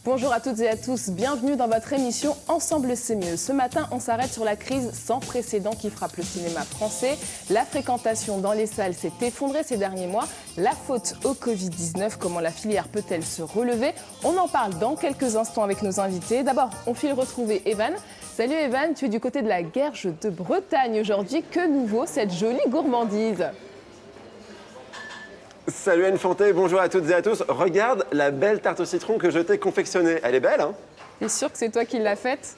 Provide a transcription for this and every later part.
Bonjour à toutes et à tous, bienvenue dans votre émission Ensemble c'est mieux. Ce matin, on s'arrête sur la crise sans précédent qui frappe le cinéma français. La fréquentation dans les salles s'est effondrée ces derniers mois. La faute au Covid-19, comment la filière peut-elle se relever? On en parle dans quelques instants avec nos invités. D'abord, on file retrouver Evan. Salut Evan, tu es du côté de la Guerche de Bretagne aujourd'hui. Que nouveau cette jolie gourmandise? Salut Anne Fanté, bonjour à toutes et à tous. Regarde la belle tarte au citron que je t'ai confectionnée. Elle est belle, hein? T'es sûr que c'est toi qui l'as faite?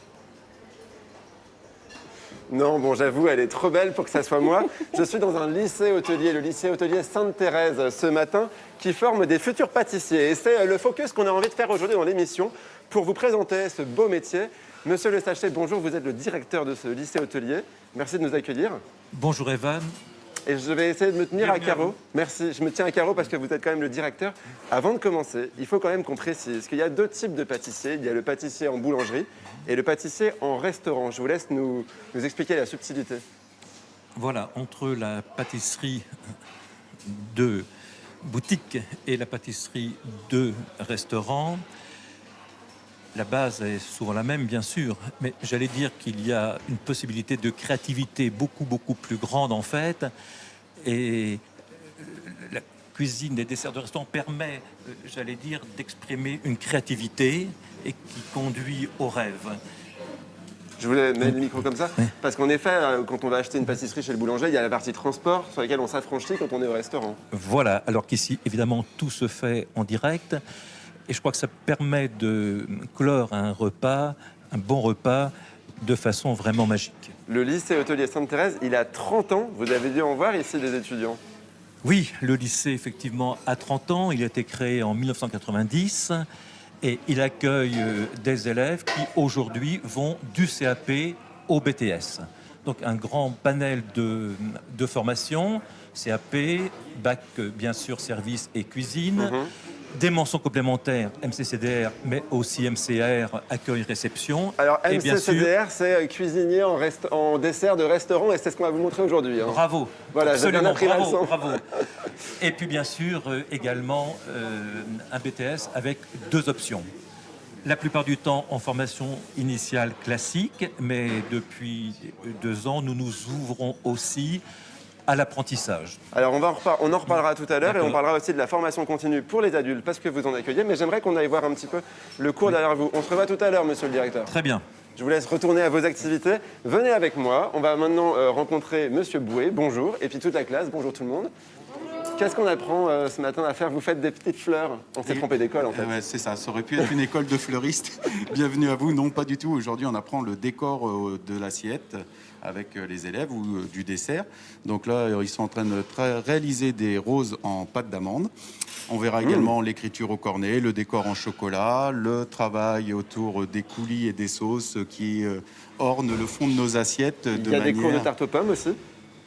Non, bon, j'avoue, elle est trop belle pour que ça soit moi. Je suis dans un lycée hôtelier, le lycée hôtelier Sainte-Thérèse, ce matin, qui forme des futurs pâtissiers. Et c'est le focus qu'on a envie de faire aujourd'hui dans l'émission pour vous présenter ce beau métier. Monsieur Le Sachet, bonjour, vous êtes le directeur de ce lycée hôtelier. Merci de nous accueillir. Bonjour Evan. Et je vais essayer de me tenir à carreau. Merci, je me tiens à carreau parce que vous êtes quand même le directeur. Avant de commencer, il faut quand même qu'on précise qu'il y a deux types de pâtissiers. Il y a le pâtissier en boulangerie et le pâtissier en restaurant. Je vous laisse nous expliquer la subtilité. Voilà, entre la pâtisserie de boutique et la pâtisserie de restaurant, la base est souvent la même, bien sûr, mais j'allais dire qu'il y a une possibilité de créativité beaucoup plus grande, en fait. Et la cuisine des desserts de restaurant permet, j'allais dire, d'exprimer une créativité et qui conduit au rêve. Je voulais mettre le micro comme ça, parce qu'en effet, quand on va acheter une pâtisserie chez le boulanger, il y a la partie transport sur laquelle on s'affranchit quand on est au restaurant. Voilà, alors qu'ici, évidemment, tout se fait en direct. Et je crois que ça permet de clore un repas, un bon repas, de façon vraiment magique. Le lycée hôtelier Sainte-Thérèse, il a 30 ans. Vous avez dû en voir ici des étudiants. Oui, le lycée, effectivement, a 30 ans. Il a été créé en 1990 et il accueille des élèves qui, aujourd'hui, vont du CAP au BTS. Donc, un grand panel de formation, CAP, bac, bien sûr, service et cuisine. Des mentions complémentaires, MCCDR, mais aussi MCR, accueil-réception. Alors, et MCCDR, c'est cuisinier en dessert de restaurant, et c'est ce qu'on va vous montrer aujourd'hui. Hein. Bravo. Voilà, j'ai bien appris la leçon. Bravo. Et puis, bien sûr, également, un BTS avec deux options. La plupart du temps en formation initiale classique, mais depuis 2 ans, nous nous ouvrons aussi à l'apprentissage. Alors on en reparlera tout à l'heure et on parlera aussi de la formation continue pour les adultes parce que vous en accueillez, mais j'aimerais qu'on aille voir un petit peu le cours derrière vous. On se revoit tout à l'heure, monsieur le directeur. Très bien. Je vous laisse retourner à vos activités. Venez avec moi, on va maintenant rencontrer monsieur Bouet, bonjour, et puis toute la classe, bonjour tout le monde. Qu'est-ce qu'on apprend ce matin à faire? Vous faites des petites fleurs. On s'est trompé d'école en fait. Ouais, c'est ça, ça aurait pu être une école de fleuristes. Bienvenue à vous. Non, pas du tout. Aujourd'hui, on apprend le décor de l'assiette avec les élèves ou du dessert. Donc là, ils sont en train de réaliser des roses en pâte d'amande. On verra également l'écriture au cornet, le décor en chocolat, le travail autour des coulis et des sauces qui ornent le fond de nos assiettes. Il y a des cours de tarte aux pommes aussi.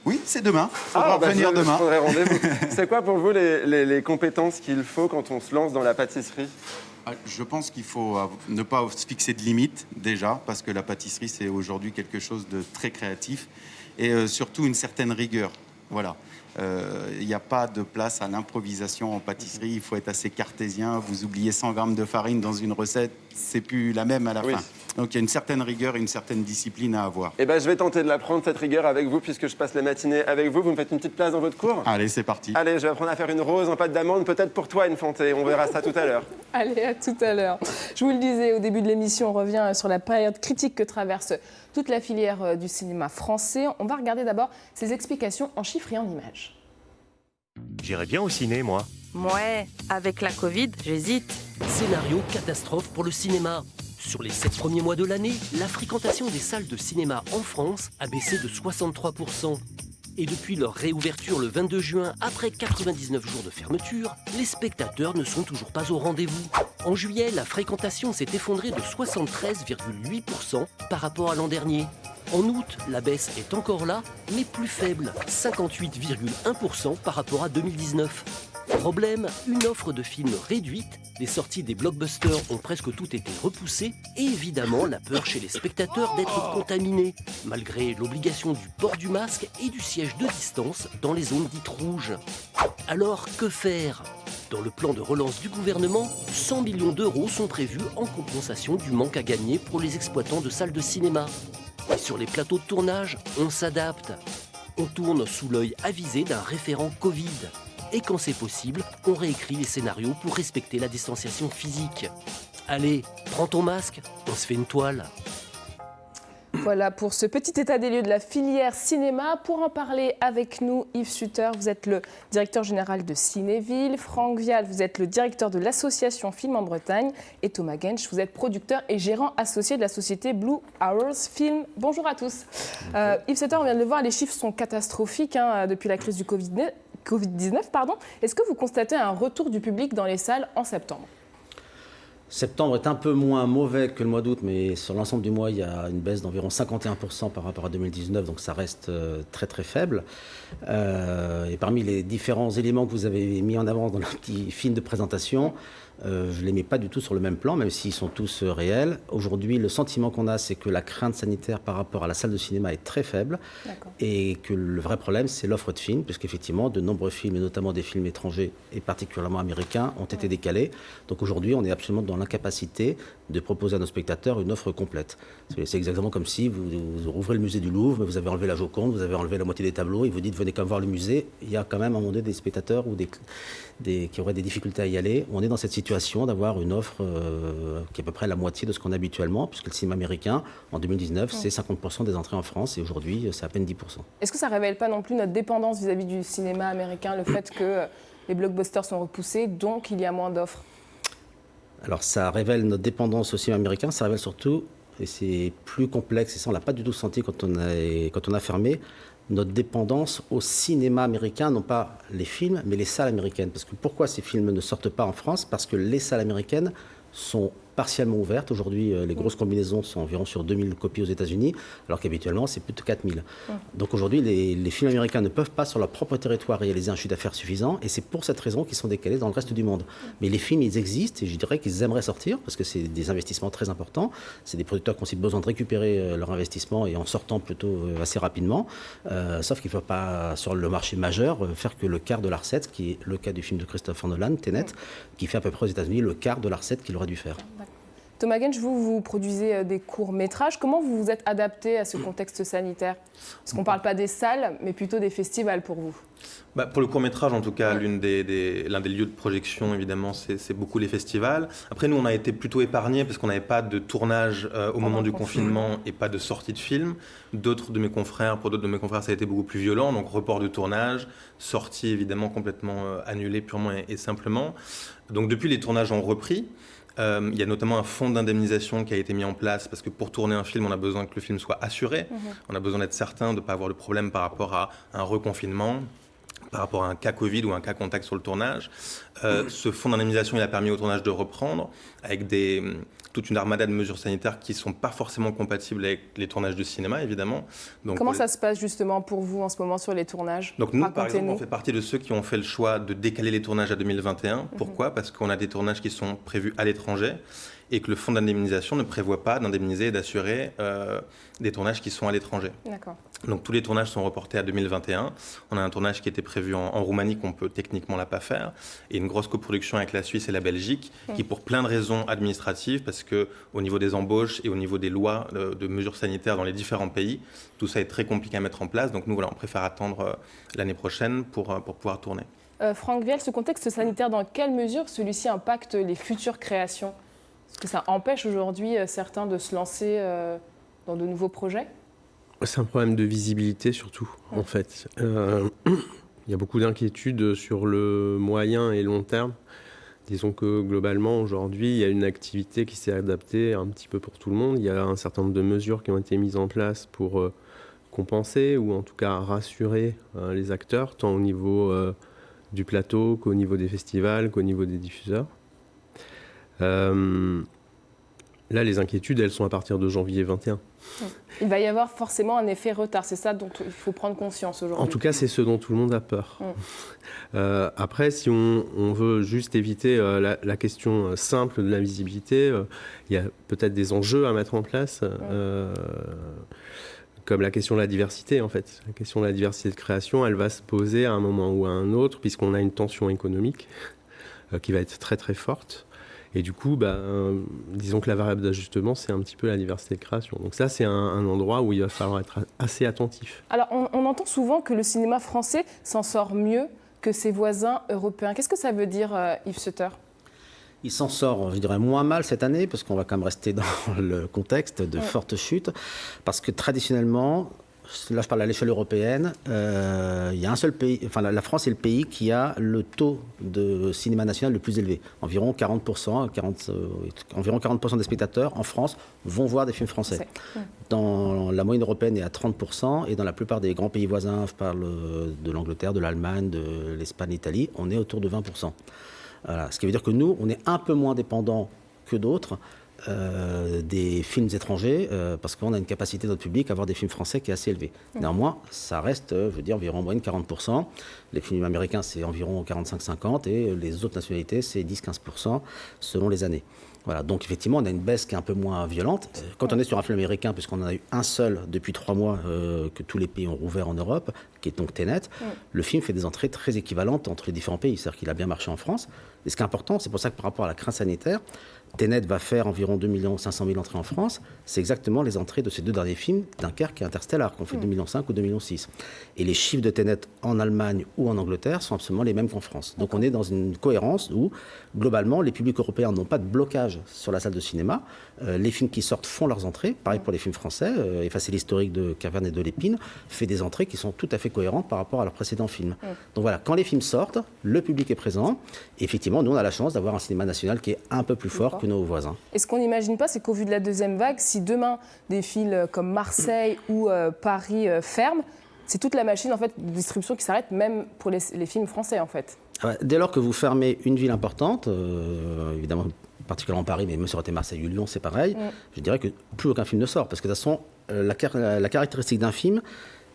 Oui, c'est demain. Il faudra venir demain. Je prendrai rendez-vous. C'est quoi pour vous les compétences qu'il faut quand on se lance dans la pâtisserie? Je pense qu'il faut ne pas se fixer de limites déjà, parce que la pâtisserie, c'est aujourd'hui quelque chose de très créatif et surtout une certaine rigueur. Voilà. Il n'y a pas de place à l'improvisation en pâtisserie. Il faut être assez cartésien. Vous oubliez 100 grammes de farine dans une recette, c'est plus la même à la fin. Donc il y a une certaine rigueur et une certaine discipline à avoir. Eh ben, je vais tenter de l'apprendre, cette rigueur, avec vous, puisque je passe les matinées avec vous. Vous me faites une petite place dans votre cours? Allez, c'est parti. Allez, je vais apprendre à faire une rose en pâte d'amande, peut-être pour toi, une Fantée. On verra ça tout à l'heure. Allez, à tout à l'heure. Je vous le disais au début de l'émission, on revient sur la période critique que traverse toute la filière du cinéma français. On va regarder d'abord ces explications en chiffres et en images. J'irais bien au ciné, moi. Ouais, avec la Covid, j'hésite. Scénario catastrophe pour le cinéma. Sur les 7 premiers mois de l'année, la fréquentation des salles de cinéma en France a baissé de 63%. Et depuis leur réouverture le 22 juin, après 99 jours de fermeture, les spectateurs ne sont toujours pas au rendez-vous. En juillet, la fréquentation s'est effondrée de 73,8% par rapport à l'an dernier. En août, la baisse est encore là, mais plus faible, 58,1% par rapport à 2019. Problème, une offre de films réduite, les sorties des blockbusters ont presque toutes été repoussées et évidemment la peur chez les spectateurs d'être contaminés, malgré l'obligation du port du masque et du siège de distance dans les zones dites rouges. Alors que faire ? Dans le plan de relance du gouvernement, 100 millions d'euros sont prévus en compensation du manque à gagner pour les exploitants de salles de cinéma. Et sur les plateaux de tournage, on s'adapte. On tourne sous l'œil avisé d'un référent Covid. Et quand c'est possible, on réécrit les scénarios pour respecter la distanciation physique. Allez, prends ton masque, on se fait une toile. Voilà pour ce petit état des lieux de la filière cinéma. Pour en parler avec nous, Yves Sutter, vous êtes le directeur général de Cinéville. Franck Vial, vous êtes le directeur de l'association Film en Bretagne. Et Thomas Gensch, vous êtes producteur et gérant associé de la société Blue Hours Film. Bonjour à tous. Yves Sutter, on vient de le voir, les chiffres sont catastrophiques depuis la crise du Covid-19. Est-ce que vous constatez un retour du public dans les salles en septembre ? Septembre est un peu moins mauvais que le mois d'août, mais sur l'ensemble du mois, il y a une baisse d'environ 51% par rapport à 2019, donc ça reste très très faible. Et parmi les différents éléments que vous avez mis en avant dans le petit film de présentation, je ne les mets pas du tout sur le même plan, même s'ils sont tous réels. Aujourd'hui, le sentiment qu'on a, c'est que la crainte sanitaire par rapport à la salle de cinéma est très faible. D'accord. Et que le vrai problème, c'est l'offre de films, puisqu'effectivement, de nombreux films, et notamment des films étrangers, et particulièrement américains, ont été décalés. Donc aujourd'hui, on est absolument dans l'incapacité de proposer à nos spectateurs une offre complète. C'est exactement comme si vous ouvrez le musée du Louvre, mais vous avez enlevé la Joconde, vous avez enlevé la moitié des tableaux, et vous dites, venez quand même voir le musée. Il y a quand même à un moment donné des spectateurs ou qui auraient des difficultés à y aller. On est dans cette situation d'avoir une offre qui est à peu près la moitié de ce qu'on a habituellement, puisque le cinéma américain, en 2019, c'est 50% des entrées en France, et aujourd'hui, c'est à peine 10%. Est-ce que ça ne révèle pas non plus notre dépendance vis-à-vis du cinéma américain, le fait que les blockbusters sont repoussés, donc il y a moins d'offres ? Alors ça révèle notre dépendance au cinéma américain, ça révèle surtout, et c'est plus complexe, et ça on ne l'a pas du tout senti quand on a fermé, notre dépendance au cinéma américain, non pas les films, mais les salles américaines. Parce que pourquoi ces films ne sortent pas en France ? Parce que les salles américaines sont partiellement ouvertes. Aujourd'hui, les grosses combinaisons sont environ sur 2000 copies aux États-Unis, alors qu'habituellement, c'est plus de 4000. Donc aujourd'hui, les films américains ne peuvent pas, sur leur propre territoire, réaliser un chiffre d'affaires suffisant, et c'est pour cette raison qu'ils sont décalés dans le reste du monde. Mais les films, ils existent, et je dirais qu'ils aimeraient sortir, parce que c'est des investissements très importants. C'est des producteurs qui ont aussi besoin de récupérer leur investissement, et en sortant plutôt assez rapidement. Sauf qu'ils ne peuvent pas, sur le marché majeur, faire que le quart de la recette, qui est le cas du film de Christopher Nolan, Tenet, qui fait à peu près aux États-Unis le quart de la recette qu'il aurait dû faire. Thomas Gensch, vous produisez des courts-métrages. Comment vous vous êtes adapté à ce contexte sanitaire ? Parce qu'on ne parle pas des salles, mais plutôt des festivals pour vous. Pour le court-métrage, en tout cas, l'un des lieux de projection, évidemment, c'est beaucoup les festivals. Après, nous, on a été plutôt épargnés parce qu'on n'avait pas de tournage au moment du confinement et pas de sortie de film. Pour d'autres de mes confrères, ça a été beaucoup plus violent. Donc, report de tournage, sortie, évidemment, complètement annulée purement et simplement. Donc, depuis, les tournages ont repris. Il y a notamment un fonds d'indemnisation qui a été mis en place parce que pour tourner un film, on a besoin que le film soit assuré. On a besoin d'être certain de ne pas avoir de problème par rapport à un reconfinement, par rapport à un cas Covid ou un cas contact sur le tournage. Ce fonds d'indemnisation, il a permis au tournage de reprendre avec toute une armada de mesures sanitaires qui ne sont pas forcément compatibles avec les tournages de cinéma, évidemment. Donc, comment ça se passe justement pour vous en ce moment sur les tournages ? Donc nous, par exemple, on fait partie de ceux qui ont fait le choix de décaler les tournages à 2021. Pourquoi ? Parce qu'on a des tournages qui sont prévus à l'étranger et que le fonds d'indemnisation ne prévoit pas d'indemniser et d'assurer des tournages qui sont à l'étranger. D'accord. Donc tous les tournages sont reportés à 2021. On a un tournage qui était prévu en Roumanie qu'on peut techniquement là pas faire, et une grosse coproduction avec la Suisse et la Belgique qui, pour plein de raisons administratives, parce que au niveau des embauches et au niveau des lois de mesures sanitaires dans les différents pays, tout ça est très compliqué à mettre en place. Donc nous, voilà, on préfère attendre l'année prochaine pour pouvoir tourner. Franck Vial, ce contexte sanitaire, dans quelle mesure celui-ci impacte les futures créations ? Est-ce que ça empêche aujourd'hui certains de se lancer dans de nouveaux projets ? C'est un problème de visibilité surtout, en fait. Il y a beaucoup d'inquiétudes sur le moyen et long terme. Disons que globalement, aujourd'hui, il y a une activité qui s'est adaptée un petit peu pour tout le monde. Il y a un certain nombre de mesures qui ont été mises en place pour compenser ou en tout cas rassurer les acteurs, tant au niveau du plateau qu'au niveau des festivals, qu'au niveau des diffuseurs. là, les inquiétudes, elles sont à partir de janvier 21. Il va y avoir forcément un effet retard, c'est ça dont il faut prendre conscience aujourd'hui. En tout cas, c'est ce dont tout le monde a peur. Après, si on veut juste éviter la question simple de la visibilité, il y a peut-être des enjeux à mettre en place, comme la question de la diversité, en fait. La question de la diversité de création, elle va se poser à un moment ou à un autre, puisqu'on a une tension économique qui va être très très forte. Et du coup, disons que la variable d'ajustement, c'est un petit peu la diversité de création. Donc ça, c'est un endroit où il va falloir être assez attentif. Alors, on entend souvent que le cinéma français s'en sort mieux que ses voisins européens. Qu'est-ce que ça veut dire, Yves Sutter ? Il s'en sort, je dirais, moins mal cette année, parce qu'on va quand même rester dans le contexte de fortes chutes, parce que traditionnellement, là je parle à l'échelle européenne, il y a un seul pays, enfin la France est le pays qui a le taux de cinéma national le plus élevé. Environ 40%, environ 40% des spectateurs en France vont voir des films français. Dans la moyenne européenne est à 30%, et dans la plupart des grands pays voisins, je parle de l'Angleterre, de l'Allemagne, de l'Espagne, l'Italie, on est autour de 20%. Voilà. Ce qui veut dire que nous, on est un peu moins dépendants que d'autres des films étrangers, parce qu'on a une capacité de notre public à voir des films français qui est assez élevée. Néanmoins, ça reste, je veux dire, environ en moyenne 40%. Les films américains, c'est environ 45-50, et les autres nationalités, c'est 10-15% selon les années. Voilà, donc effectivement, on a une baisse qui est un peu moins violente. Quand on est sur un film américain, puisqu'on en a eu un seul depuis 3 mois que tous les pays ont rouvert en Europe, qui est donc Tenet, le film fait des entrées très équivalentes entre les différents pays. C'est-à-dire qu'il a bien marché en France. Et ce qui est important, c'est pour ça que par rapport à la crainte sanitaire, Tenet va faire environ 2 500 000 entrées en France. C'est exactement les entrées de ces 2 derniers films, Dunkerque et Interstellar, qui ont fait 2,5 millions ou 2,6 millions. Et les chiffres de Tenet en Allemagne ou en Angleterre sont absolument les mêmes qu'en France. Donc on est dans une cohérence où, globalement, les publics européens n'ont pas de blocage sur la salle de cinéma. Les films qui sortent font leurs entrées. Pareil pour les films français. Effacer l'historique de Caverne et de Lépine fait des entrées qui sont tout à fait cohérentes par rapport à leurs précédents films. Donc voilà, quand les films sortent, le public est présent. Et effectivement, nous, on a la chance d'avoir un cinéma national qui est un peu plus fort que nos voisins. Et ce qu'on n'imagine pas, c'est qu'au vu de la deuxième vague, si demain des villes comme Marseille ou Paris ferment, c'est toute la machine en fait, de distribution qui s'arrête, même pour les films français en fait. Dès lors que vous fermez une ville importante, évidemment particulièrement Paris, mais même si ça aurait été Marseille ou Lyon, c'est pareil, je dirais que plus aucun film ne sort. Parce que de toute façon, la caractéristique d'un film,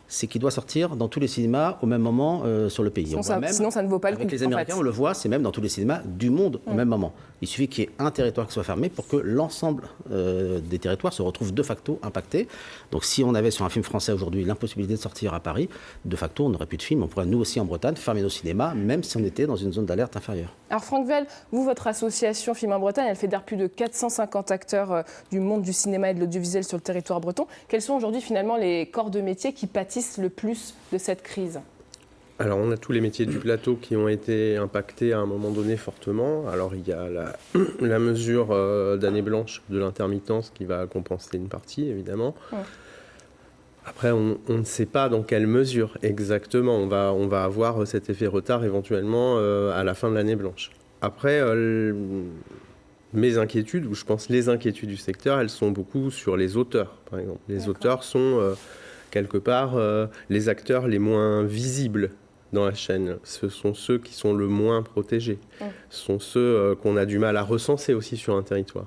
c'est qu'il doit sortir dans tous les cinémas au même moment sur le pays. Sinon, ça ne vaut pas le coup. Avec les Américains, on le voit, c'est même dans tous les cinémas du monde au même moment. Il suffit qu'il y ait un territoire qui soit fermé pour que l'ensemble des territoires se retrouvent de facto impactés. Donc si on avait sur un film français aujourd'hui l'impossibilité de sortir à Paris, de facto, on n'aurait plus de film. On pourrait, nous aussi en Bretagne, fermer nos cinémas, même si on était dans une zone d'alerte inférieure. Alors Franck Vell, vous, votre association Film en Bretagne, elle fédère plus de 450 acteurs du monde du cinéma et de l'audiovisuel sur le territoire breton. Quels sont aujourd'hui finalement les corps de métier qui pâtissent le plus de cette crise ? Alors, on a tous les métiers du plateau qui ont été impactés à un moment donné fortement. Alors, il y a la mesure d'année blanche de l'intermittence qui va compenser une partie, évidemment. Après, on ne sait pas dans quelle mesure exactement on va avoir cet effet retard éventuellement à la fin de l'année blanche. Après, mes inquiétudes, ou je pense les inquiétudes du secteur, elles sont beaucoup sur les auteurs, par exemple. Les auteurs sont quelque part les acteurs les moins visibles dans la chaîne. Ce sont ceux qui sont le moins protégés. Ce sont ceux qu'on a du mal à recenser aussi sur un territoire.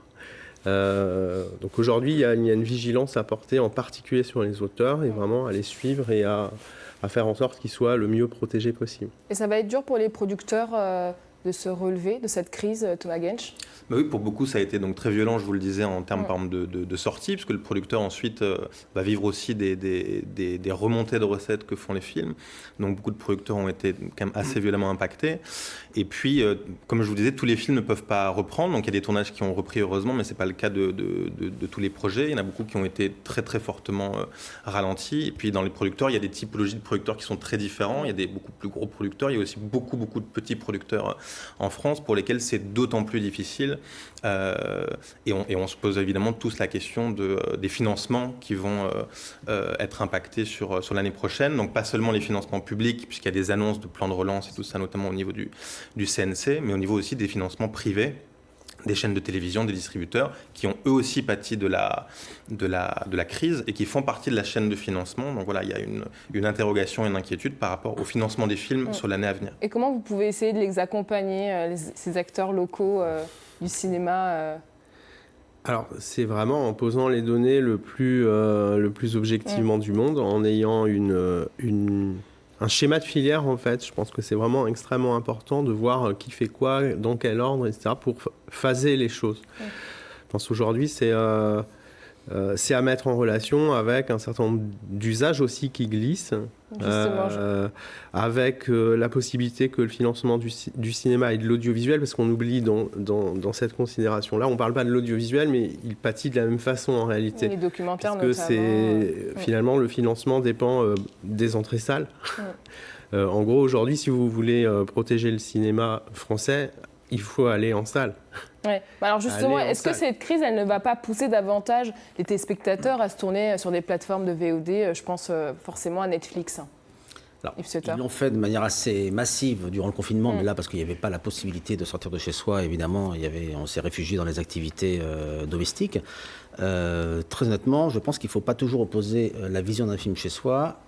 Donc aujourd'hui, il y a une vigilance à porter en particulier sur les auteurs et vraiment à les suivre et à faire en sorte qu'ils soient le mieux protégés possible. Et ça va être dur pour les producteurs de se relever de cette crise, Thomas Gensch ? Oui, pour beaucoup, ça a été donc très violent, je vous le disais, en termes par exemple, de sortie, puisque le producteur ensuite va vivre aussi des remontées de recettes que font les films. Donc beaucoup de producteurs ont été quand même assez violemment impactés. Et puis, comme je vous disais, tous les films ne peuvent pas reprendre. Donc il y a des tournages qui ont repris heureusement, mais ce n'est pas le cas de tous les projets. Il y en a beaucoup qui ont été très très fortement ralentis. Et puis dans les producteurs, il y a des typologies de producteurs qui sont très différents. Il y a des beaucoup plus gros producteurs. Il y a aussi beaucoup de petits producteurs en France pour lesquels c'est d'autant plus difficile. Et on se pose évidemment tous la question des financements qui vont être impactés sur l'année prochaine. Donc pas seulement les financements publics, puisqu'il y a des annonces de plans de relance et tout ça, notamment au niveau du CNC, mais au niveau aussi des financements privés, des chaînes de télévision, des distributeurs, qui ont eux aussi pâti de la crise et qui font partie de la chaîne de financement. Donc voilà, il y a une interrogation et une inquiétude par rapport au financement des films sur l'année à venir. Et comment vous pouvez essayer de les accompagner, ces acteurs locaux du cinéma ? Bah oui, pour beaucoup, ça a été donc très violent, je vous le disais, en termes par exemple, de sortie, puisque le producteur ensuite va vivre aussi des remontées de recettes que font les films. Donc Alors, c'est vraiment en posant les données le plus objectivement du monde, en ayant un schéma de filière, en fait. Je pense que c'est vraiment extrêmement important de voir qui fait quoi, dans quel ordre, etc., pour phaser les choses. Je pense qu'aujourd'hui, c'est à mettre en relation avec un certain nombre d'usages aussi qui glissent, avec la possibilité que le financement du cinéma et de l'audiovisuel, parce qu'on oublie dans cette considération-là, on ne parle pas de l'audiovisuel, mais il pâtit de la même façon en réalité. Les documentaires parce que notamment. Finalement, le financement dépend des entrées salles. En gros, aujourd'hui, si vous voulez protéger le cinéma français, il faut aller en salle. Ouais. Alors justement, est-ce que cette crise, elle ne va pas pousser davantage les téléspectateurs à se tourner sur des plateformes de VOD? Je pense forcément à Netflix. Alors, ils l'ont fait de manière assez massive durant le confinement, mais là, parce qu'il n'y avait pas la possibilité de sortir de chez soi, évidemment, on s'est réfugié dans les activités domestiques. Très honnêtement, je pense qu'il ne faut pas toujours opposer la vision d'un film chez soi,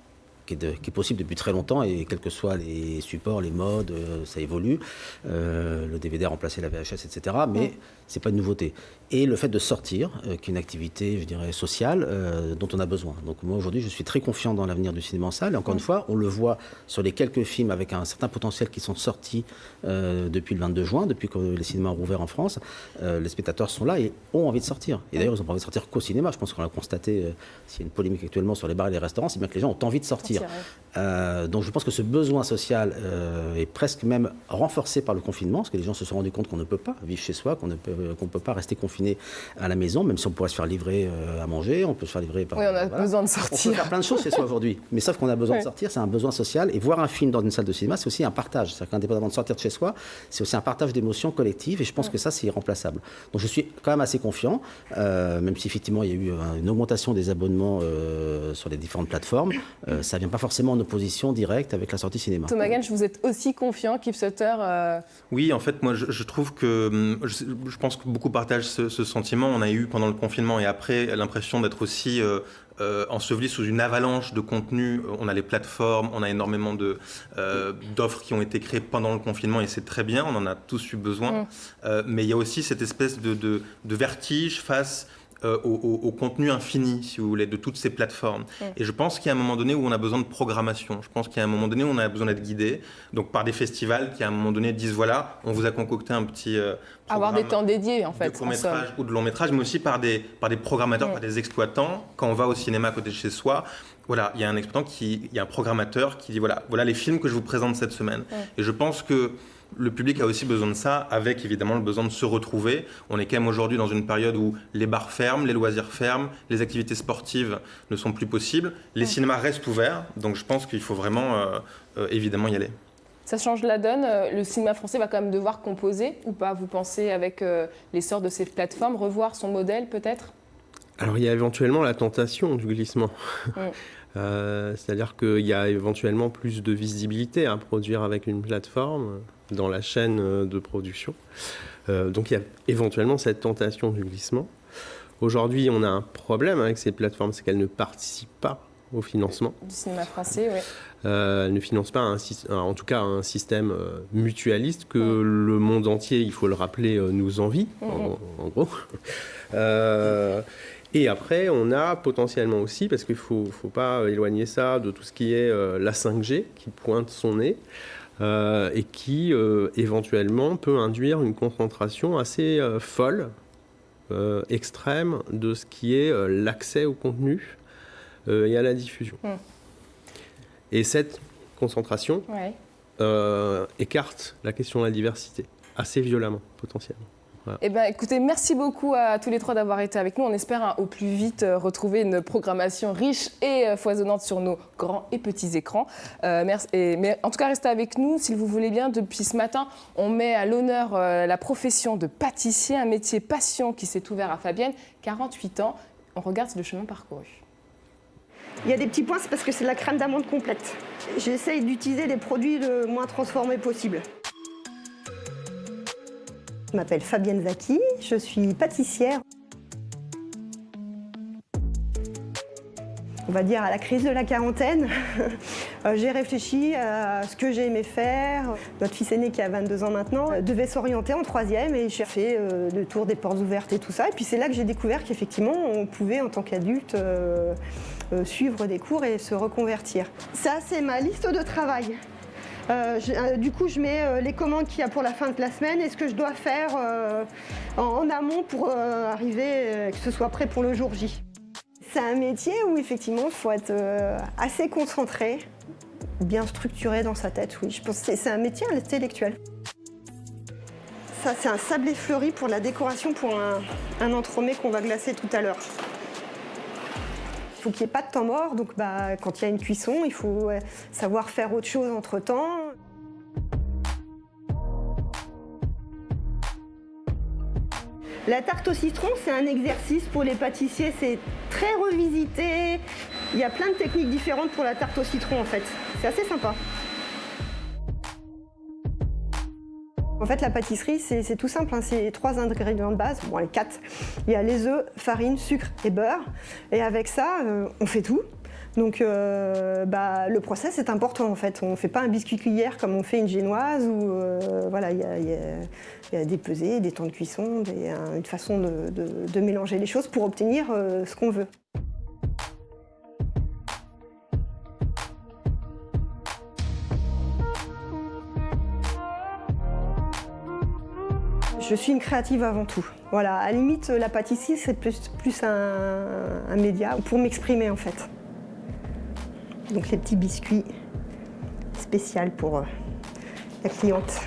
qui est possible depuis très longtemps, et quels que soient les supports, les modes, ça évolue. Le DVD a remplacé la VHS, etc. Mais ce n'est pas une nouveauté. Et le fait de sortir, qui est une activité, je dirais, sociale, dont on a besoin. Donc moi, aujourd'hui, je suis très confiant dans l'avenir du cinéma en salle. Et encore une fois, on le voit sur les quelques films avec un certain potentiel qui sont sortis depuis le 22 juin, depuis que les cinémas ont rouvert en France. Les spectateurs sont là et ont envie de sortir. Et d'ailleurs, ils n'ont pas envie de sortir qu'au cinéma. Je pense qu'on l'a constaté, s'il y a une polémique actuellement sur les bars et les restaurants, c'est bien que les gens ont envie de sortir. Donc je pense que ce besoin social est presque même renforcé par le confinement, parce que les gens se sont rendus compte qu'on ne peut pas vivre chez soi, qu'on ne peut pas rester confiné à la maison, même si on pourrait se faire livrer à manger, on peut se faire livrer par... Oui, on a besoin de sortir. On peut faire plein de choses chez soi aujourd'hui, mais sauf qu'on a besoin de sortir, c'est un besoin social, et voir un film dans une salle de cinéma, c'est aussi un partage. C'est-à-dire qu'indépendamment de sortir de chez soi, c'est aussi un partage d'émotions collectives, et je pense que ça, c'est irremplaçable. Donc je suis quand même assez confiant, même si effectivement il y a eu une augmentation des abonnements sur les différentes plateformes, ça ne vient pas forcément en opposition directe avec la sortie cinéma. Thomas Gage, vous êtes aussi confiant, Keith Sutter Oui, en fait, moi, je trouve que... Je pense que beaucoup partagent ce sentiment. On a eu, pendant le confinement et après, l'impression d'être aussi enseveli sous une avalanche de contenu. On a les plateformes, on a énormément d'offres qui ont été créées pendant le confinement, et c'est très bien, on en a tous eu besoin. Mais il y a aussi cette espèce de vertige face... au contenu infini, si vous voulez, de toutes ces plateformes. Et je pense qu'il y a un moment donné où on a besoin de programmation. Je pense qu'il y a un moment donné où on a besoin d'être guidé, donc par des festivals qui, à un moment donné, disent voilà, on vous a concocté un petit avoir des temps dédiés, en fait. De court-métrage ou de long-métrage, mais aussi par des programmateurs, par des exploitants. Quand on va au cinéma à côté de chez soi, voilà, il y a un exploitant, il y a un programmateur qui dit voilà les films que je vous présente cette semaine. Et je pense que le public a aussi besoin de ça, avec évidemment le besoin de se retrouver. On est quand même aujourd'hui dans une période où les bars ferment, les loisirs ferment, les activités sportives ne sont plus possibles, les cinémas restent ouverts, donc je pense qu'il faut vraiment évidemment y aller. Ça change la donne. Le cinéma français va quand même devoir composer ou pas? Vous pensez, avec l'essor de ces plateformes, revoir son modèle peut-être? Alors il y a éventuellement la tentation du glissement. C'est-à-dire qu'il y a éventuellement plus de visibilité à produire avec une plateforme dans la chaîne de production. Donc il y a éventuellement cette tentation du glissement. Aujourd'hui, on a un problème avec ces plateformes, c'est qu'elles ne participent pas au financement. Du cinéma français, oui. Elles ne financent pas, en tout cas, un système mutualiste que le monde entier, il faut le rappeler, nous envie, en gros. Et après, on a potentiellement aussi, parce qu'il ne faut pas éloigner ça de tout ce qui est la 5G, qui pointe son nez, et qui, éventuellement, peut induire une concentration assez folle, extrême, de ce qui est l'accès au contenu et à la diffusion. Et cette concentration écarte la question de la diversité, assez violemment, potentiellement. Voilà. Eh bien, écoutez, merci beaucoup à tous les trois d'avoir été avec nous. On espère au plus vite retrouver une programmation riche et foisonnante sur nos grands et petits écrans. Merci. Mais en tout cas, restez avec nous, si vous voulez bien. Depuis ce matin, on met à l'honneur la profession de pâtissier, un métier passion qui s'est ouvert à Fabienne, 48 ans. On regarde le chemin parcouru. Il y a des petits points, c'est parce que c'est de la crème d'amande complète. J'essaye d'utiliser des produits le moins transformés possible. Je m'appelle Fabienne Zaki, je suis pâtissière. on va dire, à la crise de la quarantaine, j'ai réfléchi à ce que j'ai aimé faire. Notre fils aîné, qui a 22 ans maintenant, devait s'orienter en 3e et j'ai fait le tour des portes ouvertes et tout ça. Et puis c'est là que j'ai découvert qu'effectivement, on pouvait, en tant qu'adulte, suivre des cours et se reconvertir. Ça, c'est ma liste de travail. Du coup, je mets les commandes qu'il y a pour la fin de la semaine et ce que je dois faire en amont pour arriver, que ce soit prêt pour le jour J. C'est un métier où effectivement, il faut être assez concentré, bien structuré dans sa tête, oui. Je pense que c'est un métier intellectuel. Ça, c'est un sablé fleuri pour la décoration pour un entremets qu'on va glacer tout à l'heure. Il faut qu'il n'y ait pas de temps mort, donc quand il y a une cuisson, il faut savoir faire autre chose entre-temps. La tarte au citron, c'est un exercice pour les pâtissiers, c'est très revisité. Il y a plein de techniques différentes pour la tarte au citron en fait. C'est assez sympa. En fait, la pâtisserie, c'est tout simple, hein. C'est 3 ingrédients de base, bon, les 4. Il y a les œufs, farine, sucre et beurre. Et avec ça, on fait tout. Donc, le process est important, en fait. On ne fait pas un biscuit cuillère comme on fait une génoise, où voilà, il y a des pesées, des temps de cuisson, une façon de mélanger les choses pour obtenir ce qu'on veut. Je suis une créative avant tout. Voilà, à la limite, la pâtisserie, c'est plus un média pour m'exprimer en fait. Donc les petits biscuits spéciaux pour la cliente.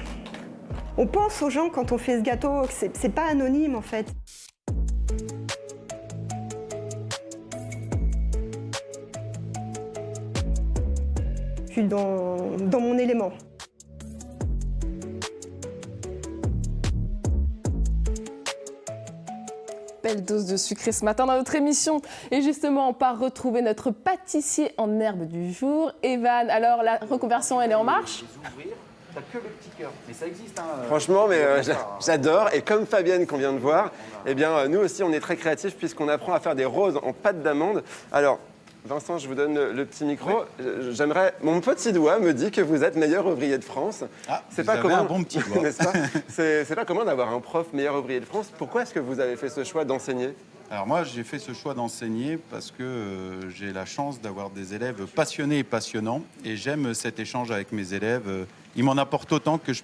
On pense aux gens quand on fait ce gâteau, que c'est pas anonyme en fait. Je suis dans mon élément. Belle dose de sucré ce matin dans notre émission. Et justement, on part retrouver notre pâtissier en herbe du jour, Evan. Alors, la reconversion, elle est en marche ? T'as que le petit cœur, mais ça existe. Hein, Franchement, mais j'adore. Et comme Fabienne qu'on vient de voir, eh bien, nous aussi, on est très créatifs puisqu'on apprend à faire des roses en pâte d'amande. Alors, Vincent, je vous donne le petit micro. Oui. J'aimerais. Mon petit doigt me dit que vous êtes meilleur ouvrier de France. Ah, c'est pas commun. Un bon petit doigt. N'est-ce pas ? C'est pas commun d'avoir un prof meilleur ouvrier de France. Pourquoi est-ce que vous avez fait ce choix d'enseigner ? Alors moi, j'ai fait ce choix d'enseigner parce que j'ai la chance d'avoir des élèves passionnés et passionnants. Et j'aime cet échange avec mes élèves. Ils m'en apportent autant que ce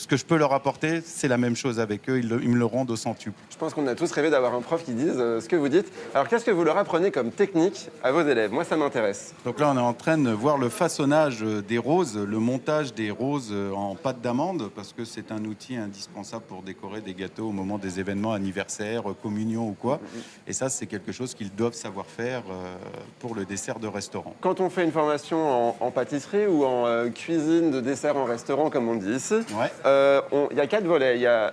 que je peux leur apporter, c'est la même chose avec eux. Ils me le rendent au centuple. Je pense qu'on a tous rêvé d'avoir un prof qui dise ce que vous dites. Alors, qu'est-ce que vous leur apprenez comme technique à vos élèves ? Moi, ça m'intéresse. Donc là, on est en train de voir le façonnage des roses, le montage des roses en pâte d'amande, parce que c'est un outil indispensable pour décorer des gâteaux au moment des événements anniversaires, communion ou quoi. Et ça, c'est quelque chose qu'ils doivent savoir faire pour le dessert de restaurant. Quand on fait une formation en pâtisserie ou en cuisine de dessert en restaurant, comme on dit ici, il y a 4 volets. Il y a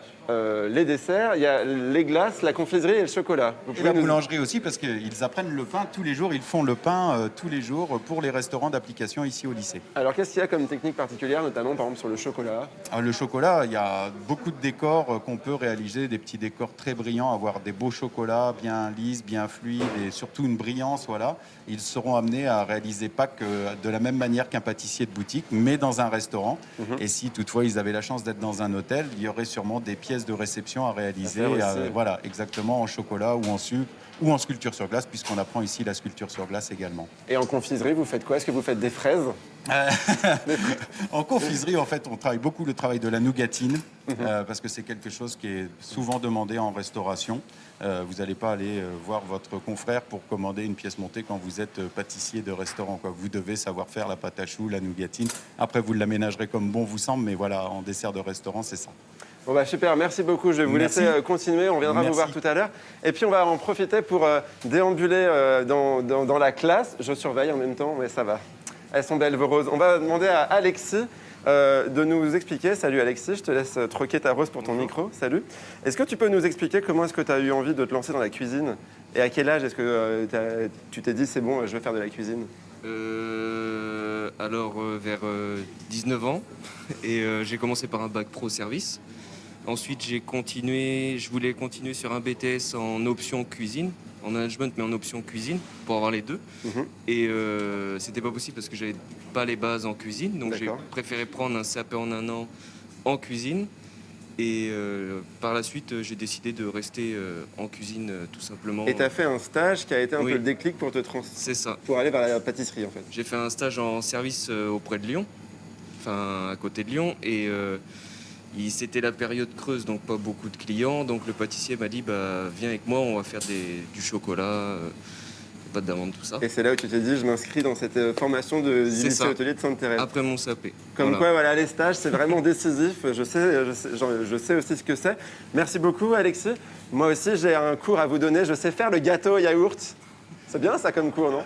les desserts, il y a les glaces, la confiserie et le chocolat. Et la boulangerie aussi, parce qu'ils apprennent le pain tous les jours. Ils font le pain tous les jours pour les restaurants d'application ici au lycée. Alors, qu'est-ce qu'il y a comme technique particulière, notamment par exemple sur le chocolat ? Le chocolat, il y a beaucoup de décors qu'on peut réaliser, des petits décors très brillants, avoir des beaux chocolats bien lisses, bien fluides et surtout une brillance. Voilà. Ils seront amenés à réaliser pas que de la même manière qu'un pâtissier de boutique, mais dans un restaurant. Et si toutefois ils avaient la chance d'être dans un hôtel, il y aurait sûrement des pièces de réception à réaliser, voilà, exactement en chocolat ou en sucre ou en sculpture sur glace, puisqu'on apprend ici la sculpture sur glace également. Et en confiserie, vous faites quoi ? Est-ce que vous faites des fraises ? En confiserie, en fait, on travaille beaucoup le travail de la nougatine, parce que c'est quelque chose qui est souvent demandé en restauration. Vous n'allez pas aller voir votre confrère pour commander une pièce montée quand vous êtes pâtissier de restaurant, quoi. Vous devez savoir faire la pâte à choux, la nougatine. Après, vous l'aménagerez comme bon vous semble, mais voilà, en dessert de restaurant, c'est ça. Bon bah super, merci beaucoup. Je vais vous laisser continuer, on viendra vous voir tout à l'heure. Et puis on va en profiter pour déambuler dans la classe. Je surveille en même temps, mais ça va. Elles sont belles vos roses. On va demander à Alexis de nous expliquer. Salut Alexis, je te laisse troquer ta rose pour ton micro. Salut. Est-ce que tu peux nous expliquer comment est-ce que tu as eu envie de te lancer dans la cuisine ? Et à quel âge est-ce que tu t'es dit c'est bon, je vais faire de la cuisine ? Vers 19 ans. Et j'ai commencé par un bac pro service. Ensuite, je voulais continuer sur un BTS en option cuisine. en management, mais en option cuisine, pour avoir les deux. Et c'était pas possible parce que j'avais pas les bases en cuisine, donc j'ai préféré prendre un CAP en 1 an en cuisine. Et par la suite, j'ai décidé de rester en cuisine, tout simplement. Et tu as fait un stage qui a été un peu le déclic pour C'est ça. Pour aller vers la pâtisserie, en fait. J'ai fait un stage en service auprès de Lyon, enfin à côté de Lyon, et c'était la période creuse, donc pas beaucoup de clients. Donc le pâtissier m'a dit, viens avec moi, on va faire du chocolat, pâte d'amande, tout ça. Et c'est là où tu t'es dit, je m'inscris dans cette formation du lycée hôtelier de Sainte-Thérèse. Après mon CAP. Comme quoi, voilà, les stages, c'est vraiment décisif. Je sais aussi ce que c'est. Merci beaucoup, Alexis. Moi aussi, j'ai un cours à vous donner. Je sais faire le gâteau au yaourt. C'est bien ça comme cours, non ?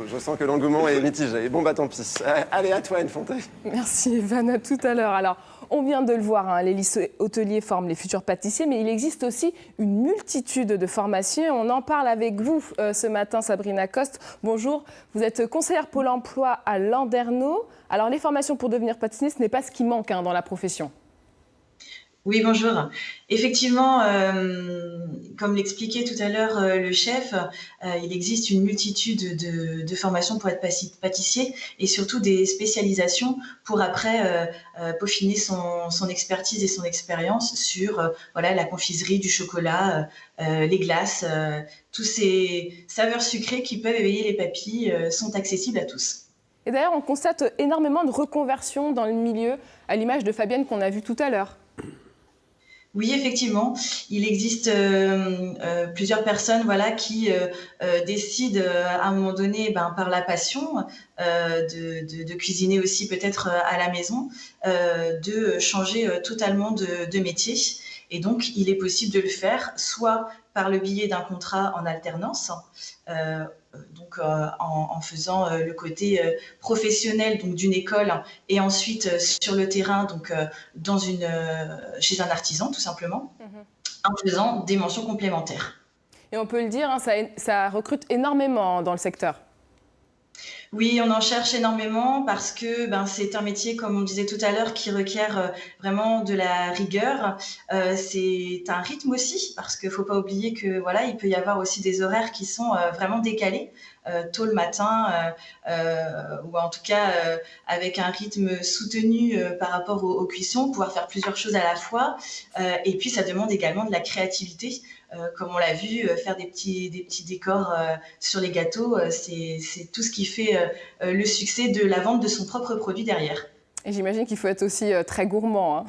Je sens que l'engouement est mitigé. Bon, tant pis. Allez, à toi, Anne Fonté. Merci, Evan. À tout à l'heure. Alors, on vient de le voir, les lycées hôteliers forment les futurs pâtissiers, mais il existe aussi une multitude de formations. On en parle avec vous ce matin, Sabrina Coste. Bonjour, vous êtes conseillère Pôle emploi à Landerneau. Alors, les formations pour devenir pâtissier, ce n'est pas ce qui manque dans la profession. Oui, bonjour. Effectivement, comme l'expliquait tout à l'heure le chef, il existe une multitude de formations pour être pâtissier et surtout des spécialisations pour après peaufiner son expertise et son expérience sur la confiserie, du chocolat, les glaces, tous ces saveurs sucrées qui peuvent éveiller les papilles sont accessibles à tous. Et d'ailleurs, on constate énormément de reconversions dans le milieu, à l'image de Fabienne qu'on a vue tout à l'heure. Oui, effectivement, il existe plusieurs personnes qui décident à un moment donné, par la passion, de cuisiner aussi peut-être à la maison, de changer totalement de métier. Et donc, il est possible de le faire soit par le biais d'un contrat en alternance, en faisant le côté professionnel d'une école et ensuite sur le terrain, chez un artisan tout simplement, en faisant des mentions complémentaires. Et on peut le dire, ça recrute énormément dans le secteur. Oui, on en cherche énormément parce que c'est un métier, comme on disait tout à l'heure, qui requiert vraiment de la rigueur. C'est un rythme aussi, parce qu'il ne faut pas oublier que il peut y avoir aussi des horaires qui sont vraiment décalés, tôt le matin, ou en tout cas avec un rythme soutenu par rapport aux cuissons, pouvoir faire plusieurs choses à la fois. Et puis ça demande également de la créativité. Comme on l'a vu, faire des petits décors sur les gâteaux, c'est tout ce qui fait le succès de la vente de son propre produit derrière. Et j'imagine qu'il faut être aussi très gourmand.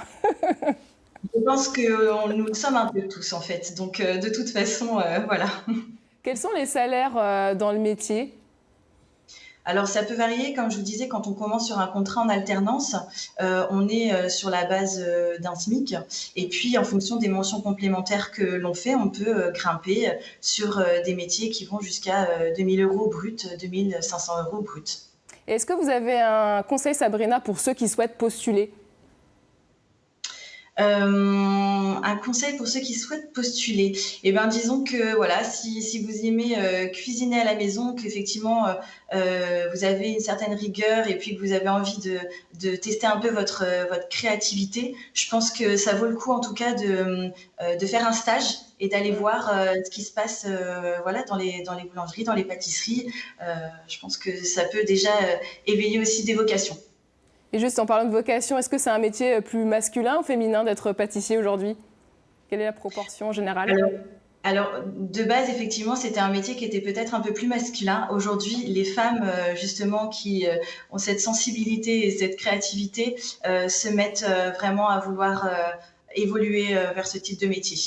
Je pense que nous le sommes un peu tous en fait, donc de toute façon, voilà. Quels sont les salaires dans le métier ? Alors, ça peut varier, comme je vous disais, quand on commence sur un contrat en alternance, on est sur la base d'un SMIC. Et puis, en fonction des mentions complémentaires que l'on fait, on peut grimper sur des métiers qui vont jusqu'à 2 000 € brut, 2 500 € brut. Et est-ce que vous avez un conseil, Sabrina, pour ceux qui souhaitent postuler ? Un conseil pour ceux qui souhaitent postuler. Disons que si vous aimez cuisiner à la maison, qu'effectivement vous avez une certaine rigueur et puis que vous avez envie de tester un peu votre créativité, je pense que ça vaut le coup en tout cas de faire un stage et d'aller voir ce qui se passe dans les boulangeries, dans les pâtisseries. Je pense que ça peut déjà éveiller aussi des vocations. Et juste en parlant de vocation, est-ce que c'est un métier plus masculin ou féminin d'être pâtissier aujourd'hui ? Quelle est la proportion générale ? Alors, de base, effectivement, c'était un métier qui était peut-être un peu plus masculin. Aujourd'hui, les femmes, justement, qui ont cette sensibilité et cette créativité, se mettent vraiment à vouloir évoluer vers ce type de métier.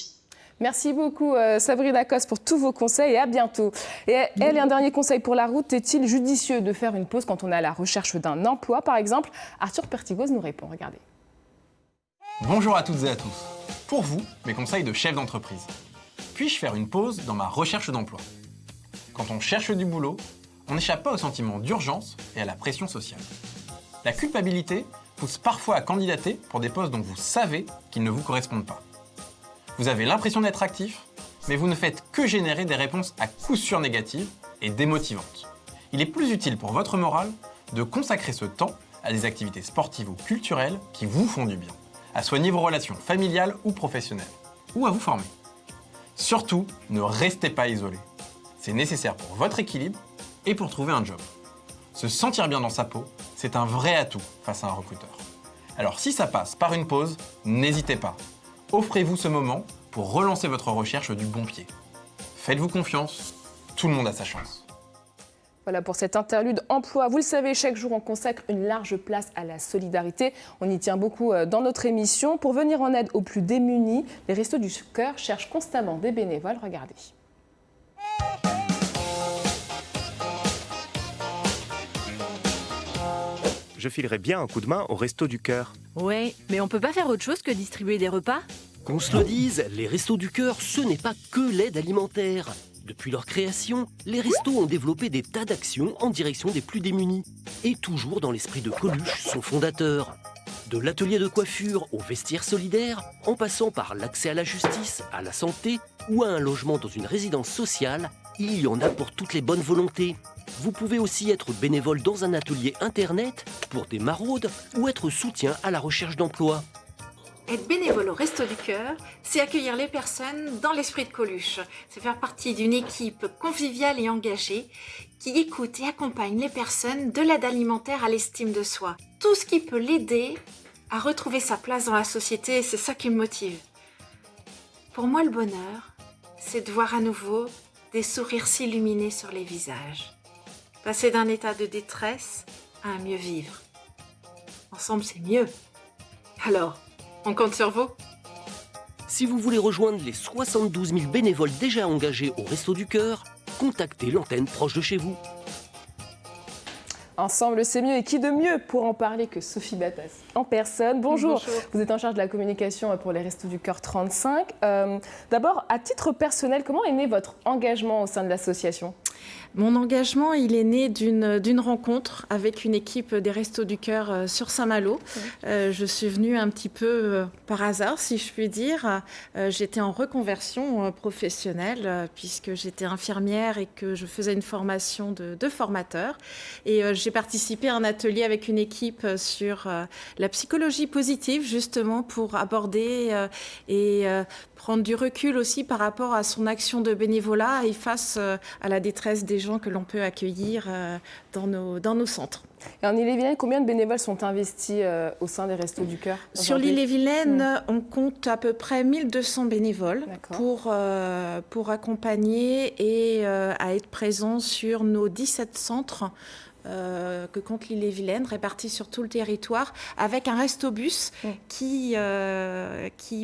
Merci beaucoup Sabrina Coste pour tous vos conseils et à bientôt. Et un dernier conseil pour la route, est-il judicieux de faire une pause quand on est à la recherche d'un emploi par exemple ? Arthur Pertigos nous répond, regardez. Bonjour à toutes et à tous. Pour vous, mes conseils de chef d'entreprise. Puis-je faire une pause dans ma recherche d'emploi ? Quand on cherche du boulot, on n'échappe pas au sentiment d'urgence et à la pression sociale. La culpabilité pousse parfois à candidater pour des postes dont vous savez qu'ils ne vous correspondent pas. Vous avez l'impression d'être actif, mais vous ne faites que générer des réponses à coup sûr négatives et démotivantes. Il est plus utile pour votre morale de consacrer ce temps à des activités sportives ou culturelles qui vous font du bien, à soigner vos relations familiales ou professionnelles, ou à vous former. Surtout, ne restez pas isolé. C'est nécessaire pour votre équilibre et pour trouver un job. Se sentir bien dans sa peau, c'est un vrai atout face à un recruteur. Alors si ça passe par une pause, n'hésitez pas. Offrez-vous ce moment pour relancer votre recherche du bon pied. Faites-vous confiance, tout le monde a sa chance. Voilà pour cette interlude emploi. Vous le savez, chaque jour, on consacre une large place à la solidarité. On y tient beaucoup dans notre émission. Pour venir en aide aux plus démunis, les Restos du Cœur cherchent constamment des bénévoles. Regardez. Je filerais bien un coup de main au Resto du Cœur. Ouais, mais on peut pas faire autre chose que distribuer des repas? Qu'on se le dise, les Restos du Cœur, ce n'est pas que l'aide alimentaire. Depuis leur création, les restos ont développé des tas d'actions en direction des plus démunis. Et toujours dans l'esprit de Coluche, son fondateur. De l'atelier de coiffure au vestiaire solidaire, en passant par l'accès à la justice, à la santé ou à un logement dans une résidence sociale, il y en a pour toutes les bonnes volontés. Vous pouvez aussi être bénévole dans un atelier internet pour des maraudes ou être soutien à la recherche d'emploi. Être bénévole au Resto du Cœur, c'est accueillir les personnes dans l'esprit de Coluche. C'est faire partie d'une équipe conviviale et engagée qui écoute et accompagne les personnes de l'aide alimentaire à l'estime de soi. Tout ce qui peut l'aider à retrouver sa place dans la société, c'est ça qui me motive. Pour moi, le bonheur, c'est de voir à nouveau des sourires s'illuminer sur les visages. Passer d'un état de détresse à un mieux vivre. Ensemble, c'est mieux. Alors, on compte sur vous. Si vous voulez rejoindre les 72 000 bénévoles déjà engagés au Resto du Cœur, contactez l'antenne proche de chez vous. Ensemble, c'est mieux. Et qui de mieux pour en parler que Sophie Battas en personne. Bonjour. Vous êtes en charge de la communication pour les Restos du Cœur 35. D'abord, à titre personnel, comment est né votre engagement au sein de l'association ? Mon engagement, il est né d'une rencontre avec une équipe des Restos du Cœur sur Saint-Malo. Je suis venue un petit peu par hasard, si je puis dire. J'étais en reconversion professionnelle puisque j'étais infirmière et que je faisais une formation de formateur. Et j'ai participé à un atelier avec une équipe sur la psychologie positive, justement pour aborder et prendre du recul aussi par rapport à son action de bénévolat et face à la détresse des gens que l'on peut accueillir dans nos centres. Et en Ille-et-Vilaine, combien de bénévoles sont investis au sein des Restos du Cœur ? Sur l'Ille-et-Vilaine, on compte à peu près 1200 bénévoles pour accompagner et à être présents sur nos 17 centres que compte l'Ille-et-Vilaine, répartis sur tout le territoire, avec un restobus qui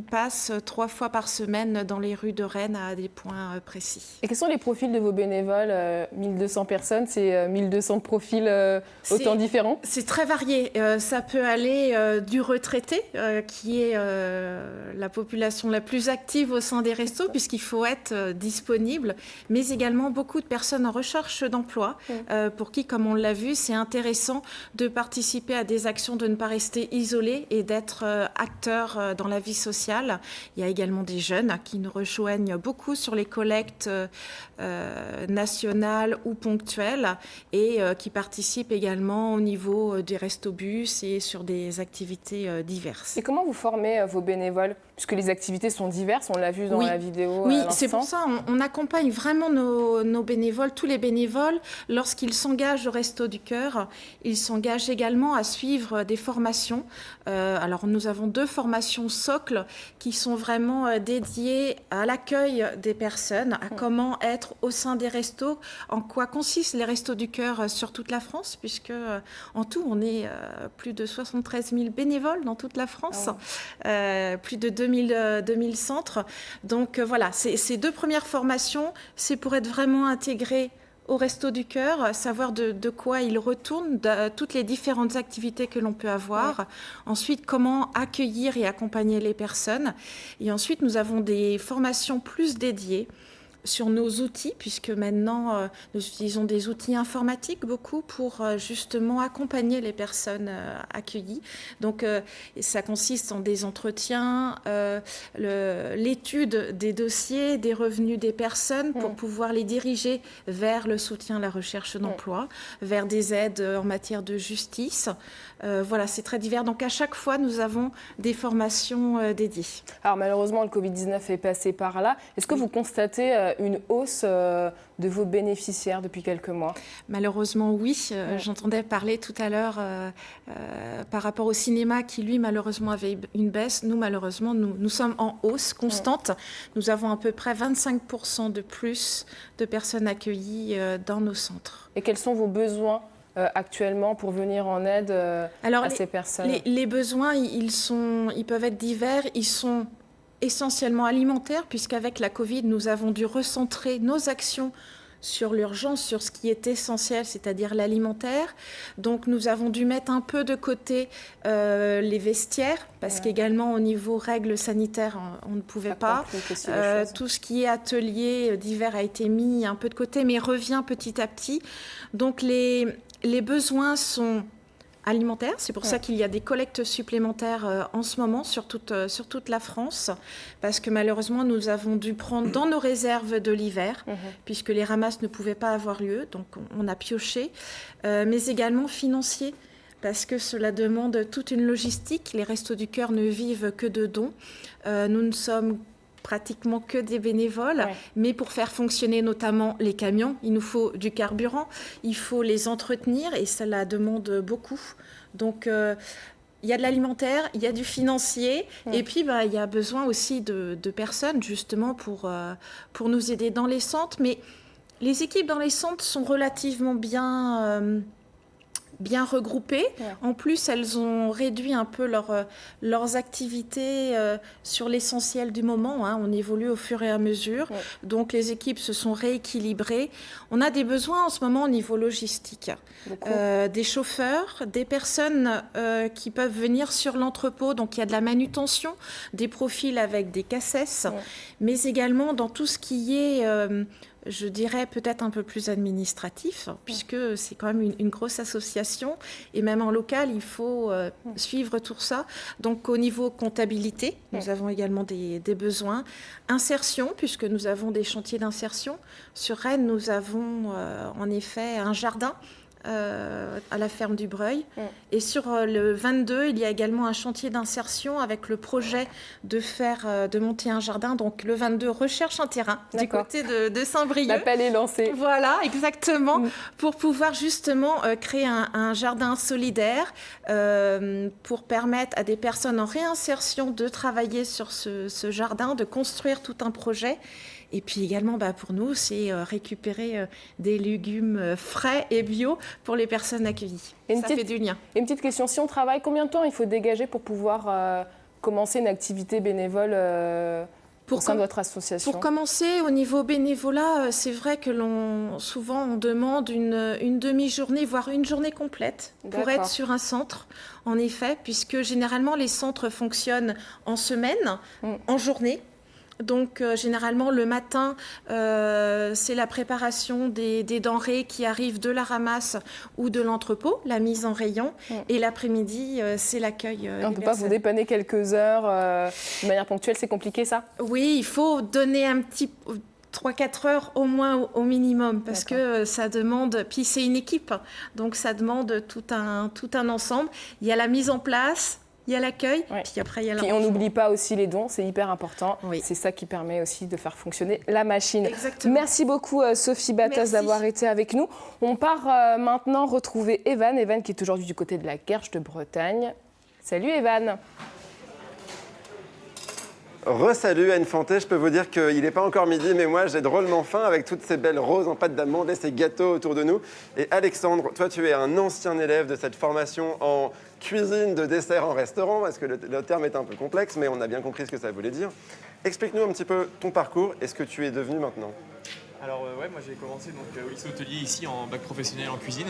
passe 3 fois par semaine dans les rues de Rennes à des points précis. Et quels sont les profils de vos bénévoles ? 1200 personnes, c'est 1200 profils autant différents ? C'est très varié. Ça peut aller du retraité, qui est la population la plus active au sein des restos, puisqu'il faut être disponible, mais également beaucoup de personnes en recherche d'emploi, pour qui, comme on l'a vu, c'est intéressant de participer à des actions, de ne pas rester isolé et d'être acteur dans la vie sociale. Il y a également des jeunes qui nous rejoignent beaucoup sur les collectes nationales ou ponctuelles et qui participent également au niveau des restobus et sur des activités diverses. Et comment vous formez vos bénévoles ? Puisque les activités sont diverses, on l'a vu dans la vidéo. Oui, c'est pour ça on accompagne vraiment nos bénévoles, tous les bénévoles, lorsqu'ils s'engagent au Resto du Cœur. Ils s'engagent également à suivre des formations. Alors nous avons 2 formations socles qui sont vraiment dédiées à l'accueil des personnes, à comment être au sein des restos, en quoi consistent les Restos du Cœur sur toute la France, puisque en tout on est plus de 73 000 bénévoles dans toute la France, plus de 2000 centres. Donc voilà, ces 2 premières formations, c'est pour être vraiment intégré au Resto du Cœur, savoir de quoi il retourne, de toutes les différentes activités que l'on peut avoir. Ensuite, comment accueillir et accompagner les personnes. Et ensuite, nous avons des formations plus dédiées sur nos outils, puisque maintenant nous utilisons des outils informatiques beaucoup pour justement accompagner les personnes accueillies. Donc ça consiste en des entretiens, l'étude des dossiers, des revenus des personnes pour pouvoir les diriger vers le soutien à la recherche d'emploi, vers des aides en matière de justice. Voilà, c'est très divers. Donc à chaque fois, nous avons des formations dédiées. Alors malheureusement, le Covid-19 est passé par là. Est-ce que vous constatez une hausse de vos bénéficiaires depuis quelques mois? Malheureusement, oui. J'entendais parler tout à l'heure par rapport au cinéma qui, lui, malheureusement, avait une baisse. Nous, malheureusement, nous sommes en hausse constante. Nous avons à peu près 25% de plus de personnes accueillies dans nos centres. Et quels sont vos besoins actuellement pour venir en aide à ces personnes? Les besoins, ils peuvent être divers. Ils sont essentiellement alimentaire, puisqu'avec la Covid, nous avons dû recentrer nos actions sur l'urgence, sur ce qui est essentiel, c'est-à-dire l'alimentaire. Donc nous avons dû mettre un peu de côté les vestiaires, parce qu'également au niveau règles sanitaires, on ne pouvait pas. Tout ce qui est atelier divers a été mis un peu de côté, mais revient petit à petit. Donc les besoins sont alimentaire. C'est pour ça qu'il y a des collectes supplémentaires en ce moment sur toute la France, parce que malheureusement, nous avons dû prendre dans nos réserves de l'hiver, puisque les ramasses ne pouvaient pas avoir lieu, donc on a pioché, mais également financier, parce que cela demande toute une logistique. Les Restos du Cœur ne vivent que de dons. Nous ne sommes pratiquement que des bénévoles, mais pour faire fonctionner notamment les camions, il nous faut du carburant, il faut les entretenir et cela demande beaucoup. Donc il y a de l'alimentaire, il y a du financier et puis il y a besoin aussi de personnes justement pour nous aider dans les centres. Mais les équipes dans les centres sont relativement bien regroupées. En plus, elles ont réduit un peu leurs activités sur l'essentiel du moment. On évolue au fur et à mesure. Donc, les équipes se sont rééquilibrées. On a des besoins en ce moment au niveau logistique. Des chauffeurs, des personnes qui peuvent venir sur l'entrepôt. Donc, il y a de la manutention, des profils avec des cassettes, mais également dans tout ce qui est... je dirais peut-être un peu plus administratif, puisque c'est quand même une grosse association. Et même en local, il faut suivre tout ça. Donc au niveau comptabilité, nous avons également des besoins. Insertion, puisque nous avons des chantiers d'insertion. Sur Rennes, nous avons en effet un jardin à la ferme du Breuil. Et sur le 22, il y a également un chantier d'insertion avec le projet de monter un jardin. Donc le 22 recherche un terrain du côté de Saint-Brieuc. L'appel est lancé. Voilà, exactement, pour pouvoir justement créer un jardin solidaire pour permettre à des personnes en réinsertion de travailler sur ce jardin, de construire tout un projet. Et puis également, pour nous, c'est récupérer des légumes frais et bio pour les personnes accueillies. Ça fait du lien. Une petite question, si on travaille, combien de temps il faut dégager pour pouvoir commencer une activité bénévole au sein de votre association? Pour commencer, au niveau bénévolat, c'est vrai que souvent on demande une demi-journée, voire une journée complète pour être sur un centre, en effet, puisque généralement les centres fonctionnent en semaine, en journée. Donc généralement le matin, c'est la préparation des denrées qui arrivent de la ramasse ou de l'entrepôt, la mise en rayon. Et l'après-midi, c'est l'accueil. On ne peut pas vous dépanner quelques heures de manière ponctuelle, c'est compliqué ça? Oui, il faut donner un petit 3-4 heures au moins au minimum, parce que ça demande, puis c'est une équipe, donc ça demande tout un ensemble. Il y a la mise en place, il y a l'accueil, puis après il y a l'arrangement. Puis on n'oublie pas aussi les dons, c'est hyper important. C'est ça qui permet aussi de faire fonctionner la machine. Exactement. Merci beaucoup Sophie Batos d'avoir été avec nous. On part maintenant retrouver Evan. Evan qui est aujourd'hui du côté de la Guerche de Bretagne. Salut Evan. Re-salut Anne Fanté, je peux vous dire qu'il n'est pas encore midi, mais moi j'ai drôlement faim avec toutes ces belles roses en pâte d'amande et ces gâteaux autour de nous. Et Alexandre, toi tu es un ancien élève de cette formation en cuisine de dessert en restaurant, parce que le terme est un peu complexe, mais on a bien compris ce que ça voulait dire. Explique-nous un petit peu ton parcours et ce que tu es devenu maintenant. Alors ouais, moi j'ai commencé au lycée hôtelier ici en bac professionnel en cuisine.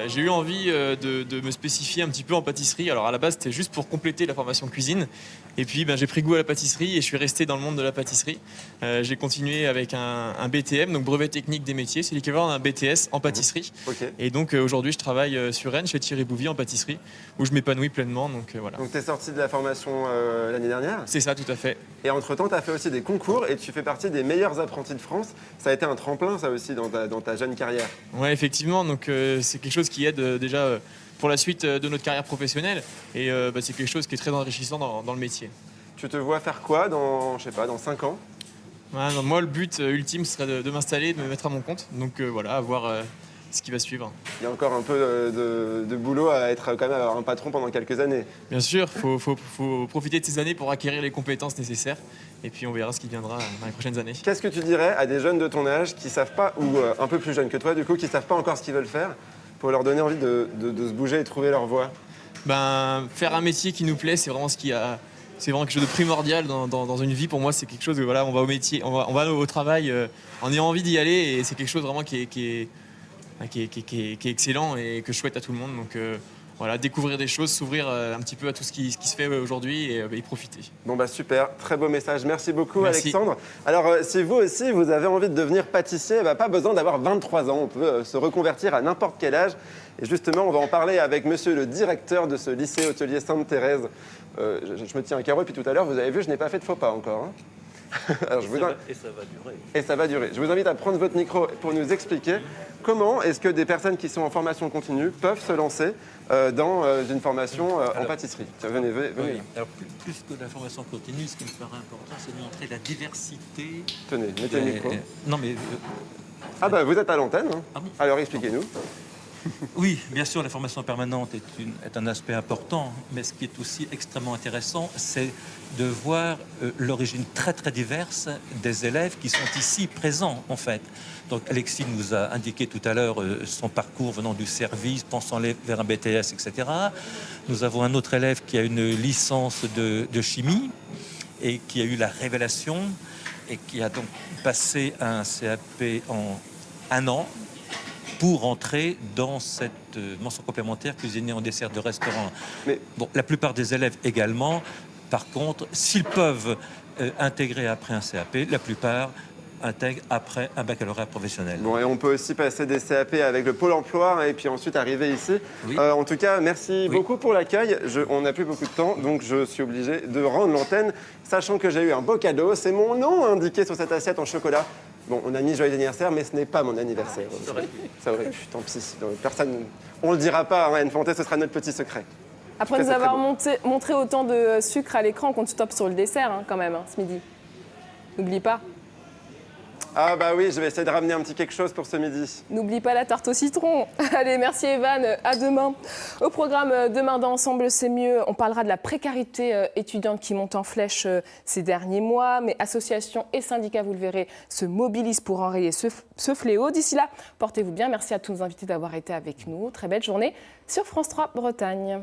J'ai eu envie de me spécifier un petit peu en pâtisserie. Alors à la base c'était juste pour compléter la formation cuisine. Et puis j'ai pris goût à la pâtisserie et je suis resté dans le monde de la pâtisserie. J'ai continué avec un BTM, donc brevet technique des métiers. C'est l'équivalent d'un BTS en pâtisserie. Okay. Et donc aujourd'hui je travaille sur Rennes chez Thierry Bouvier en pâtisserie où je m'épanouis pleinement. Donc voilà. Donc tu es sorti de la formation l'année dernière? C'est ça, tout à fait. Et entre-temps tu as fait aussi des concours et tu fais partie des meilleurs apprentis de France. Ça a été un tremplin, ça aussi, dans ta jeune carrière. Oui, effectivement. Donc, c'est quelque chose qui aide déjà pour la suite de notre carrière professionnelle. Et c'est quelque chose qui est très enrichissant dans le métier. Tu te vois faire quoi dans 5 ans? Non, moi, le but ultime serait de m'installer, de me mettre à mon compte. Donc, voilà, à voir ce qui va suivre. Il y a encore un peu de boulot à être quand même un patron pendant quelques années. Bien sûr, il faut profiter de ces années pour acquérir les compétences nécessaires. Et puis on verra ce qui viendra dans les prochaines années. Qu'est-ce que tu dirais à des jeunes de ton âge qui savent pas, ou un peu plus jeunes que toi du coup, qui savent pas encore ce qu'ils veulent faire, pour leur donner envie de se bouger et trouver leur voie? Faire un métier qui nous plaît, c'est vraiment c'est vraiment quelque chose de primordial dans une vie. Pour moi, c'est quelque chose de, voilà, on va au métier, on va au travail en ayant envie d'y aller, et c'est quelque chose vraiment qui est excellent et que je souhaite à tout le monde. Donc voilà, découvrir des choses, s'ouvrir un petit peu à tout ce qui se fait aujourd'hui et y profiter. Bon super, très beau message. Merci beaucoup. Merci. Alexandre. Alors si vous aussi vous avez envie de devenir pâtissier, pas besoin d'avoir 23 ans, on peut se reconvertir à n'importe quel âge. Et justement, on va en parler avec monsieur le directeur de ce lycée hôtelier Sainte-Thérèse. Je me tiens à carreau, puis tout à l'heure, vous avez vu, je n'ai pas fait de faux pas encore. Hein. Alors, Et ça va durer. Et ça va durer. Je vous invite à prendre votre micro pour nous expliquer comment est-ce que des personnes qui sont en formation continue peuvent se lancer dans une formation en pâtisserie. Venez. Oui. Alors, plus que la formation continue, ce qui me paraît important, c'est de montrer la diversité. Tenez, mettez le micro. Non, mais... vous êtes à l'antenne. Hein. Ah bon? Alors, expliquez-nous. Oui, bien sûr, la formation permanente est un aspect important, mais ce qui est aussi extrêmement intéressant, c'est de voir l'origine très très diverse des élèves qui sont ici présents, en fait. Donc Alexis nous a indiqué tout à l'heure son parcours venant du service, pensant vers un BTS, etc. Nous avons un autre élève qui a une licence de chimie et qui a eu la révélation et qui a donc passé un CAP en 1 an pour entrer dans cette mention complémentaire cuisinier en dessert de restaurant. Mais... Bon, la plupart des élèves également, par contre, s'ils peuvent intégrer après un CAP, la plupart intègrent après un baccalauréat professionnel. Bon, et on peut aussi passer des CAP avec le Pôle emploi et puis ensuite arriver ici. Oui. En tout cas, merci beaucoup pour l'accueil. On n'a plus beaucoup de temps, donc je suis obligé de rendre l'antenne, sachant que j'ai eu un beau cadeau. C'est mon nom indiqué sur cette assiette en chocolat. Bon, on a mis joyeux anniversaire, mais ce n'est pas mon anniversaire. Ça aurait pu, tant pis. Personne, on le dira pas, hein, Anne Fontaine, ce sera notre petit secret. Après nous avoir montré autant de sucre à l'écran, on compte stop sur le dessert quand même, ce midi. N'oublie pas. Ah oui, je vais essayer de ramener un petit quelque chose pour ce midi. N'oublie pas la tarte au citron. Allez, merci Evan, à demain. Au programme demain dans Ensemble c'est mieux, on parlera de la précarité étudiante qui monte en flèche ces derniers mois, mais associations et syndicats, vous le verrez, se mobilisent pour enrayer ce fléau. D'ici là, portez-vous bien. Merci à tous nos invités d'avoir été avec nous. Très belle journée sur France 3 Bretagne.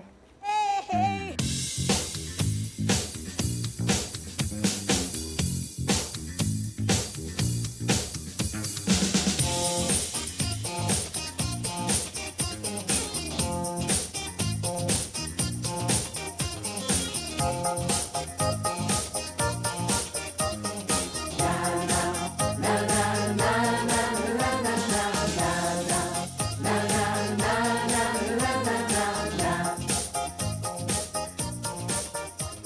Hey, hey.